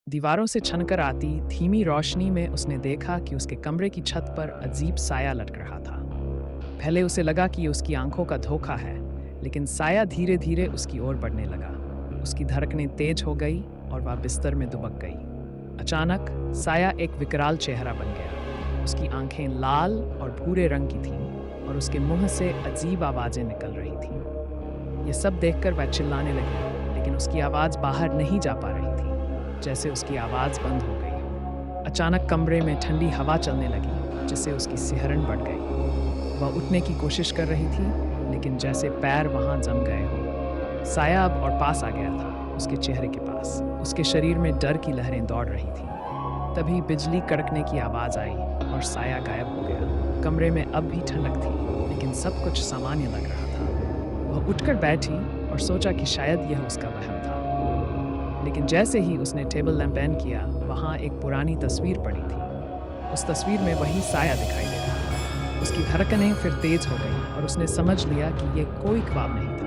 दीवारों से छनकर आती धीमी रोशनी में उसने देखा कि उसके कमरे की छत पर अजीब साया लटक रहा था। पहले उसे लगा कि ये उसकी आंखों का धोखा है, लेकिन साया धीरे धीरे उसकी ओर बढ़ने लगा। उसकी धड़कनें तेज हो गई और वह बिस्तर में दुबक गई। अचानक साया एक विकराल चेहरा बन गया। उसकी आंखें लाल और भूरे रंग की थीं और उसके मुंह से अजीब आवाजें निकल रही थीं। ये सब देखकर वह चिल्लाने लगी, लेकिन उसकी आवाज़ बाहर नहीं जा पा रही थी, जैसे उसकी आवाज़ बंद हो गई। अचानक कमरे में ठंडी हवा चलने लगी, जिससे उसकी सिहरन बढ़ गई। वह उठने की कोशिश कर रही थी, लेकिन जैसे पैर वहां जम गए हों। साया अब और पास आ गया था, उसके चेहरे के पास। उसके शरीर में डर की लहरें दौड़ रही थीं। तभी बिजली कड़कने की आवाज़ आई और साया गायब हो गया। कमरे में अब भी ठंडक थी, लेकिन सब कुछ सामान्य लग रहा था। वह उठकर बैठी और सोचा कि शायद यह उसका वहम था। लेकिन जैसे ही उसने टेबल लैंप ऑन किया, वहाँ एक पुरानी तस्वीर पड़ी थी। उस तस्वीर में वही साया दिखाई दे रहा था। उसकी धड़कनें फिर तेज हो गईं और उसने समझ लिया कि ये कोई ख्वाब नहीं था।